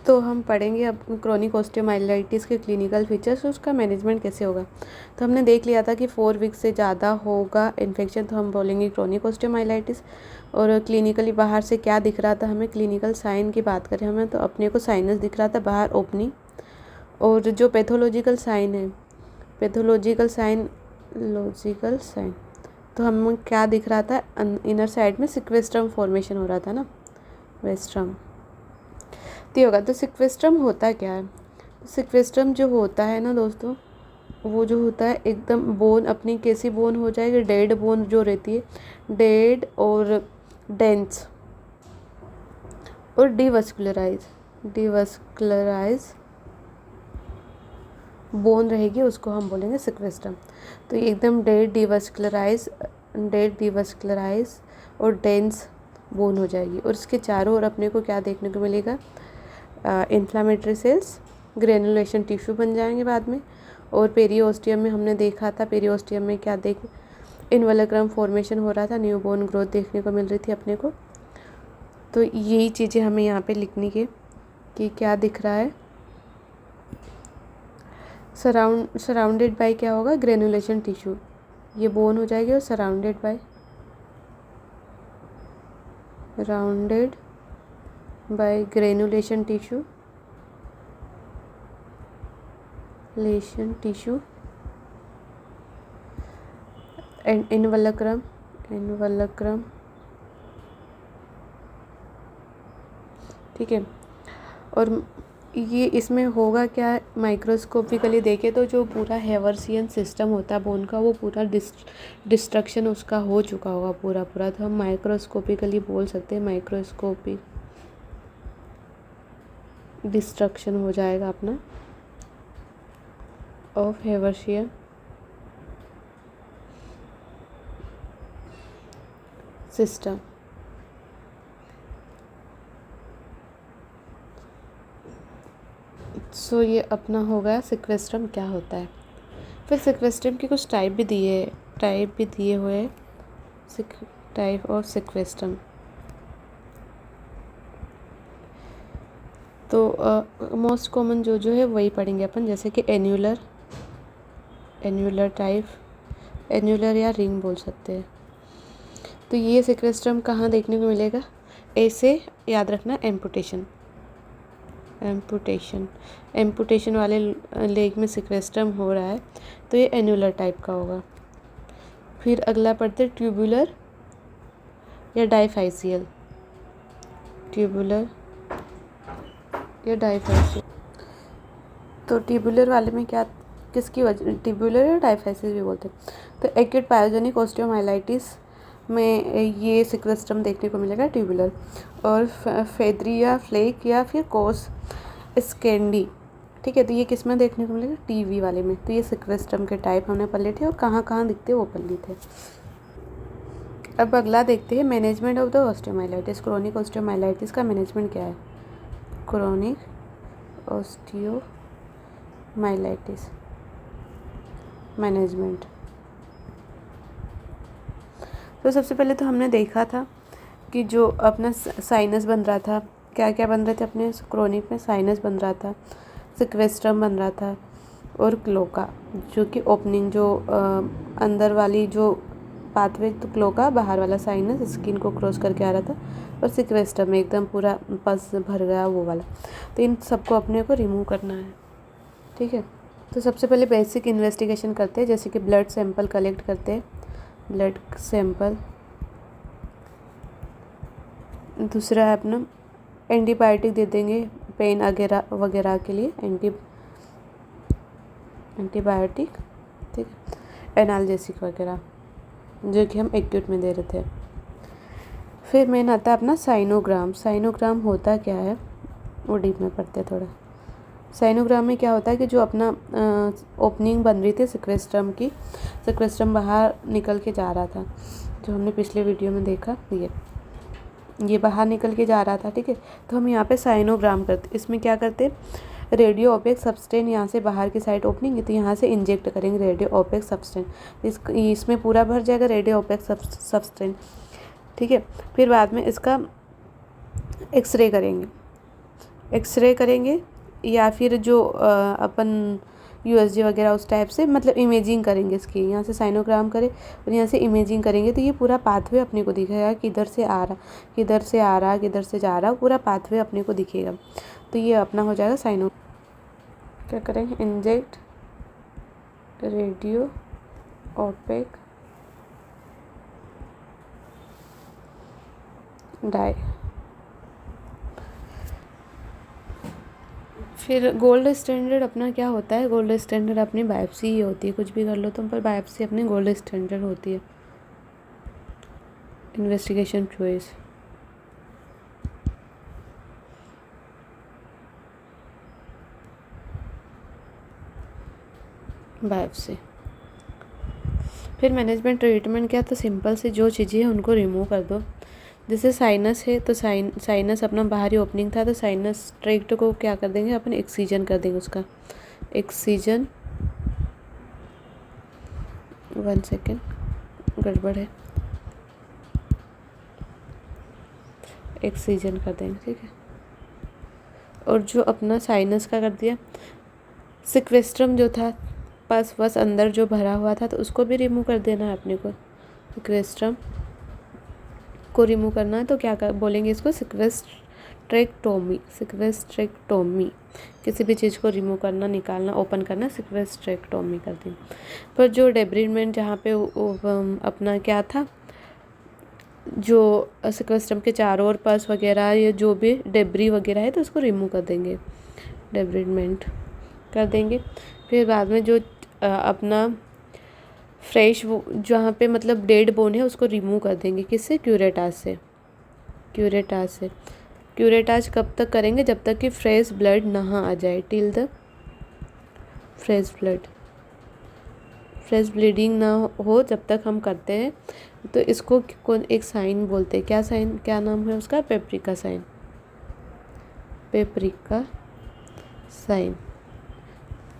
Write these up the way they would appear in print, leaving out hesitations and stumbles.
तो हम पढ़ेंगे अब क्रोनिक ऑस्टियोमाइलाइटिस के क्लिनिकल फीचर्स, उसका मैनेजमेंट कैसे होगा। तो हमने देख लिया था कि 4 वीक से ज़्यादा होगा इन्फेक्शन तो हम बोलेंगे क्रोनिक ऑस्टियोमाइलाइटिस। और क्लिनिकली बाहर से क्या दिख रहा था, हमें क्लिनिकल साइन की बात करें हमें तो अपने को साइनस दिख रहा था बाहर ओपनिंग। और जो पैथोलॉजिकल साइन है, पैथोलॉजिकल साइन तो हमें क्या दिख रहा था, इनर साइड में सिक्वेस्ट्रम फॉर्मेशन हो रहा था ना, वेस्ट्रम होगा। तो सिक्वेस्ट्रम होता क्या है, सिक्वेस्ट्रम जो होता है ना दोस्तों, वो जो होता है एकदम बोन अपनी कैसी बोन हो जाएगी, डेड बोन जो रहती है, डेड और डेंस और डिवस्कुलराइज बोन रहेगी, उसको हम बोलेंगे सिक्वेस्ट्रम। तो ये एकदम डेड डिवस्कुलराइज और डेंस बोन हो जाएगी। और इसके चारों ओर अपने को क्या देखने को मिलेगा, इन्फ्लामेटरी सेल्स, ग्रेनुलेशन टिश्यू बन जाएंगे बाद में। और पेरिओस्टियम में हमने देखा था, पेरिओस्टियम में क्या इनवॉल्क्रम फॉर्मेशन हो रहा था, न्यू बोन ग्रोथ देखने को मिल रही थी अपने को। तो यही चीज़ें हमें यहाँ पे लिखनी है कि क्या दिख रहा है, सराउंडेड बाय क्या होगा, ग्रेनुलेशन टिश्यू, ये बोन हो जाएगी और surrounded by granulation tissue and involucrum ठीक है। और ये इसमें होगा क्या, माइक्रोस्कोपिकली देखें तो जो पूरा हेवर्सियन सिस्टम होता है बोन का, वो पूरा डिस्ट्रक्शन उसका हो चुका होगा पूरा। तो हम माइक्रोस्कोपिकली बोल सकते हैं, माइक्रोस्कोपिक डिस्ट्रक्शन हो जाएगा अपना ऑफ हेवर्सियन सिस्टम। सो ये अपना हो गया सिक्वेस्ट्रम क्या होता है। फिर सिक्वेस्ट्रम की कुछ टाइप भी दिए हुए टाइप ऑफ सिक्वेस्ट्रम। तो मोस्ट कॉमन जो है वही पढ़ेंगे अपन, जैसे कि एन्युलर टाइप, एन्युलर या रिंग बोल सकते हैं। तो ये सिक्वेस्ट्रम कहाँ देखने को मिलेगा, ऐसे याद रखना, एम्पुटेशन वाले लेग में सिक्वेस्ट्रम हो रहा है तो ये एन्युलर टाइप का होगा। फिर अगला पढ़ते ट्यूबुलर या डाइफाइसियल, तो ट्यूबुलर वाले में क्या, किसकी वजह, ट्यूबुलर या डाइफाइसियल भी बोलते हैं। तो एक्यूट पायोजेनिक ऑस्टियोमाइलाइटिस में ये सिक्वेस्ट्रम देखने को मिलेगा ट्यूबुलर। और फेदरी या फ्लेक या फिर कोस स्कैंडी, ठीक है, तो ये किस में देखने को मिलेगा, टीवी वाले में। तो ये सिक्वेस्ट्रम के टाइप हमने पढ़ लिए थे और कहाँ कहाँ दिखते वो पढ़ लिए थे। अब अगला देखते हैं management of the osteomyelitis. Chronic osteomyelitis का मैनेजमेंट क्या है, क्रोनिक ऑस्टियोमाइलाइटिस मैनेजमेंट। तो सबसे पहले तो हमने देखा था कि जो अपना साइनस बन रहा था, क्या क्या बन रहे थे अपने क्रोनिक में, साइनस बन रहा था, सिक्वेस्ट्रम बन रहा था और क्लोका, जो कि ओपनिंग जो अंदर वाली जो पाथवे, तो क्लोका बाहर वाला साइनस स्किन को क्रॉस करके आ रहा था, और सिक्वेस्ट्रम में एकदम पूरा पस भर गया वो वाला। तो इन सबको अपने को रिमूव करना है, ठीक है। तो सबसे पहले बेसिक इन्वेस्टिगेशन करते हैं, जैसे कि ब्लड सैंपल कलेक्ट करते हैं, ब्लड सैंपल। दूसरा है अपना एंटीबायोटिक दे देंगे पेन वगैरह के लिए, एंटीबायोटिक, ठीक है, एनाल्जेसिक वगैरह जो कि हम एक्यूट में दे रहे थे। फिर मेन आता है अपना साइनोग्राम होता क्या है वो डीप में पढ़ते हैं थोड़ा। साइनोग्राम में क्या होता है कि जो अपना ओपनिंग बन रही थी सिक्वेस्ट्रम की, सिक्वेस्ट्रम बाहर निकल के जा रहा था, जो हमने पिछले वीडियो में देखा, ये बाहर निकल के जा रहा था, ठीक है। तो हम यहाँ पे साइनोग्राम करते, इसमें क्या करते, रेडियो ओपेक सब्सटेंस, यहाँ से बाहर की साइड ओपनिंग है तो यहाँ से इंजेक्ट करेंगे रेडियो ओपेक सब्सटेंस, इसमें पूरा भर जाएगा रेडियो ओपेक सब्सटेंस, ठीक है। फिर बाद में इसका एक्सरे करेंगे, एक्सरे करेंगे या फिर जो अपन यूएसजी वगैरह उस टाइप से, मतलब इमेजिंग करेंगे इसकी, यहाँ से साइनोग्राम करें और यहाँ से इमेजिंग करेंगे तो ये पूरा पाथवे अपने को दिखेगा, किधर से आ रहा, किधर से आ रहा, किधर से जा रहा, पूरा पाथवे अपने को दिखेगा। तो ये अपना हो जाएगा साइनो। क्या करेंगे, इंजेक्ट रेडियो ओपेक डाई। फिर गोल्ड स्टैंडर्ड अपना क्या होता है, गोल्ड स्टैंडर्ड अपनी बायोप्सी ही होती है, कुछ भी कर लो तुम, पर बायोप्सी अपनी गोल्ड स्टैंडर्ड होती है। Investigation choice, biopsy. फिर मैनेजमेंट ट्रीटमेंट क्या, तो सिंपल से जो चीज़ें हैं उनको रिमूव कर दो। जैसे साइनस है तो साइनस अपना बाहरी ओपनिंग था, तो साइनस ट्रैक्ट को क्या कर देंगे अपन, एक्सीजन कर देंगे उसका, एक्सीजन, 1 सेकेंड गड़बड़ है, एक्सीजन कर देंगे, ठीक है। और जो अपना साइनस का कर दिया, सिक्वेस्ट्रम जो था पास बस अंदर जो भरा हुआ था तो उसको भी रिमूव कर देना है अपने को, सिक्वेस्ट्रम को रिमूव करना है तो क्या बोलेंगे इसको, सिक्वेस्ट्रेक्टोमी, सिक्वेस्ट्रेक्टोमी। किसी भी चीज़ को रिमूव करना, निकालना, ओपन करना, सिक्वेस्ट्रेक्टोमी कर दें। पर जो डेब्रिडमेंट जहाँ पे अपना क्या था, जो सिक्वेस्ट्रम के चारों ओर पस वगैरह या जो भी डेब्री वगैरह है तो उसको रिमूव कर देंगे, डेब्रिडमेंट कर देंगे। फिर बाद में जो अपना फ्रेश जहाँ पे मतलब डेड बोन है उसको रिमूव कर देंगे, किससे, क्यूरेटाज से, क्यूरेटाज से। क्यूरेटाज कब तक करेंगे, जब तक कि फ्रेश ब्लड ना आ जाए, till the fresh blood, fresh bleeding ना हो जब तक हम करते हैं। तो इसको कौन एक साइन बोलते हैं, क्या साइन, क्या नाम है उसका, पेपरिका साइन, पेपरिका साइन।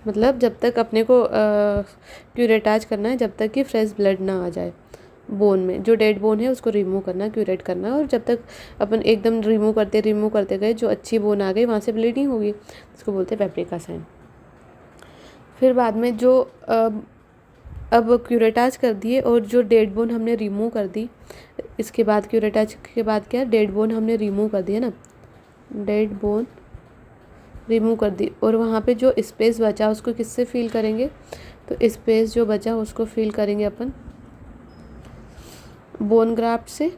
मतलब जब तक अपने को क्यूरेटाज करना है जब तक कि फ्रेश ब्लड ना आ जाए बोन में, जो डेड बोन है उसको रिमूव करना, क्यूरेट करना। और जब तक अपन एकदम रिमूव करते गए जो अच्छी बोन आ गई वहाँ से ब्लीडिंग होगी, उसको बोलते हैं पेपरिका साइन। फिर बाद में जो अब क्यूरेटाज कर दिए और जो डेड बोन हमने रिमूव कर दी, इसके बाद क्यूरेटाज के बाद क्या, डेड बोन हमने रिमूव कर दिया ना, डेड बोन रिमूव कर दी, और वहाँ पे जो स्पेस बचा उसको किससे फिल करेंगे, तो स्पेस जो बचा उसको फिल करेंगे अपन बोन ग्राफ्ट से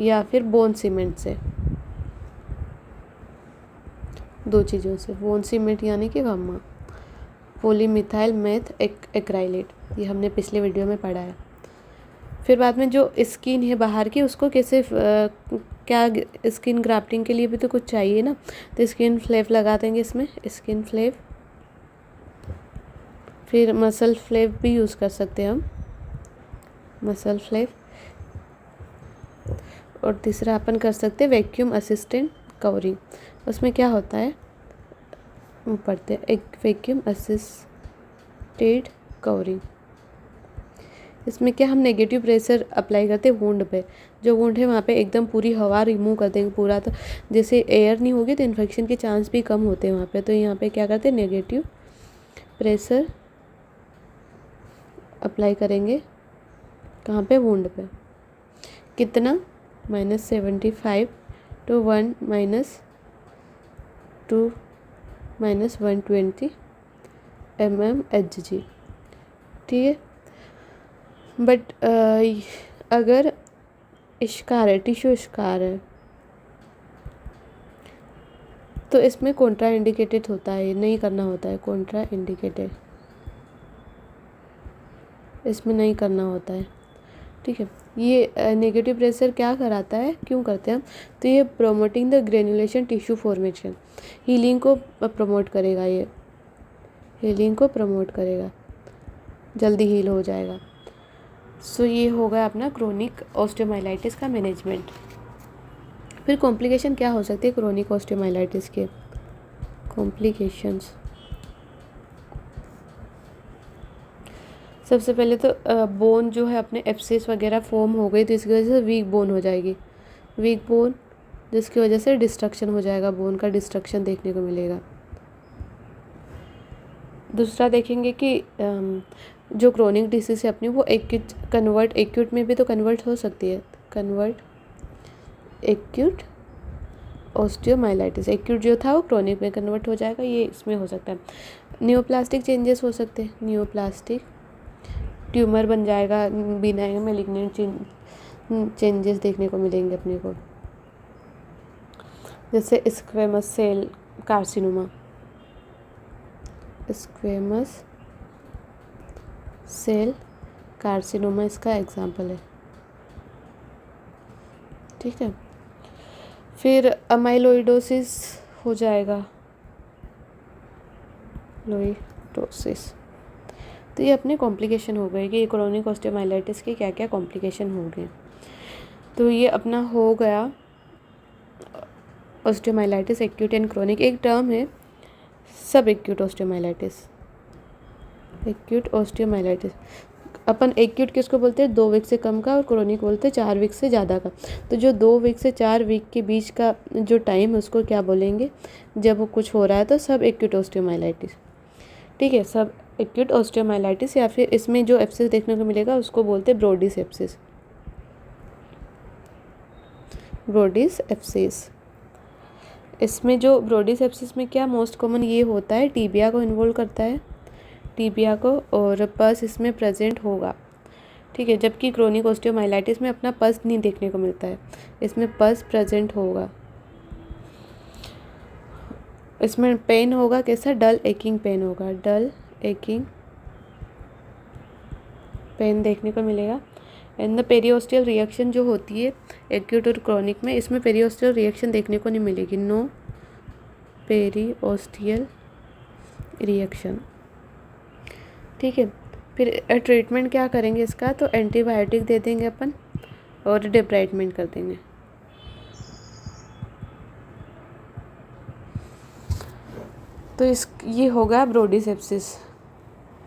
या फिर बोन सीमेंट से, दो चीज़ों से, बोन सीमेंट यानी कि वम्मा, पॉलीमिथाइल मेथ एक्राइलेट, ये हमने पिछले वीडियो में पढ़ा है। फिर बाद में जो स्किन है बाहर की उसको कैसे क्या, स्किन ग्राफ्टिंग के लिए भी तो कुछ चाहिए ना, तो स्किन फ्लेव लगा देंगे इसमें, स्किन फ्लेव। फिर मसल फ्लेव भी यूज़ कर सकते हैं हम, मसल फ्लेव। और तीसरा अपन कर सकते हैं वैक्यूम असिस्टेंट कवरिंग, उसमें क्या होता है पढ़ते हैं, एक वैक्यूम असिस्टेड कवरिंग। इसमें क्या हम नेगेटिव प्रेशर अप्लाई करते हैं वुंड पे, जो वुंड है वहाँ पे एकदम पूरी हवा रिमूव कर देंगे पूरा, तो जैसे एयर नहीं होगी तो इन्फेक्शन के चांस भी कम होते हैं वहाँ पे। तो यहाँ पे क्या करते हैं, नेगेटिव प्रेशर अप्लाई करेंगे, कहाँ पे, वुंड पे। कितना, -75 to 1 -2 -120 mmHg, ठीक है। बट अगर इश्कार है, टिश्यू इश्कार है, तो इसमें कॉन्ट्रा इंडिकेटेड होता है, नहीं करना होता है, कॉन्ट्रा इंडिकेटेड, इसमें नहीं करना होता है, ठीक है। ये नेगेटिव प्रेशर क्या कराता है, क्यों करते हैं हम, तो ये promoting the granulation tissue formation, healing को प्रमोट करेगा, ये हीलिंग को प्रमोट करेगा, जल्दी हील हो जाएगा। सो ये होगा अपना क्रोनिक ऑस्टियोमाइलाइटिस का मैनेजमेंट। फिर कॉम्प्लिकेशन क्या हो सकती है क्रोनिक ऑस्टियोमाइलाइटिस के, कॉम्प्लिकेशंस, सबसे पहले तो बोन जो है अपने एब्सेस वगैरह फॉर्म हो गई तो इसकी वजह से वीक बोन हो जाएगी, वीक बोन, जिसकी वजह से डिस्ट्रक्शन हो जाएगा, बोन का डिस्ट्रक्शन देखने को मिलेगा। दूसरा देखेंगे कि जो क्रोनिक डिसीज़ है अपनी वो एक्यूट में भी तो कन्वर्ट हो सकती है। एक्यूट ऑस्टियोमाइलाइटिस, एक्यूट जो था वो क्रोनिक में कन्वर्ट हो जाएगा, ये इसमें हो सकता है। नियोप्लास्टिक चेंजेस हो सकते हैं, नियोप्लास्टिक ट्यूमर बन जाएगा, बिनाइन मैलिग्नेंट चेंजेस देखने को मिलेंगे अपने को, जैसे squamous cell carcinoma, squamous cell carcinoma इसका एग्जाम्पल है। ठीक है, फिर अमाइलोइडोसिस हो जाएगा, लोइडोसिस। तो ये अपने कॉम्प्लिकेशन हो गए कि क्रोनिक ऑस्टियोमाइलाइटिस के क्या क्या कॉम्प्लिकेशन हो गए। तो ये अपना हो गया ऑस्टियोमाइलाइटिस एक्यूट एंड क्रोनिक। एक टर्म है सब एक्यूट ऑस्टियोमाइलाइटिस, एक्यूट ऑस्टियोमाइलाइटिस। अपन एक्यूट किसको बोलते हैं, 2 वीक से कम का, और क्रोनिक बोलते हैं 4 वीक से ज़्यादा का। तो जो 2 वीक से 4 वीक के बीच का जो टाइम है उसको क्या बोलेंगे, जब वो कुछ हो रहा है तो सब एक्यूट ऑस्टियोमाइलाइटिस। ठीक है, सब एक्यूट ऑस्टियोमाइलाइटिस, या फिर इसमें जो एप्सिस देखने को मिलेगा उसको बोलते हैं ब्रोडिस एप्सिस, ब्रोडिस एप्सिस। इसमें जो ब्रोडिस एप्सिस में क्या मोस्ट कॉमन ये होता है, टीबिया को इन्वॉल्व करता है, टीबिया को, और पस इसमें प्रेजेंट होगा। ठीक है, जबकि क्रोनिक ऑस्टियोमाइलाइटिस में अपना पस नहीं देखने को मिलता है, इसमें पस प्रेजेंट होगा। इसमें पेन होगा कैसा, डल एकिंग पेन होगा, डल एकिंग पेन देखने को मिलेगा। एंड द पेरियोस्टियल रिएक्शन जो होती है एक्यूट और क्रोनिक में, इसमें पेरियोस्टियल रिएक्शन देखने को नहीं मिलेगी, नो पेरियोस्टियल रिएक्शन। ठीक है, फिर ट्रीटमेंट क्या करेंगे इसका, तो एंटीबायोटिक दे देंगे अपन और डिब्राइटमेंट कर देंगे। तो ये होगा ब्रोडी सेप्सिस।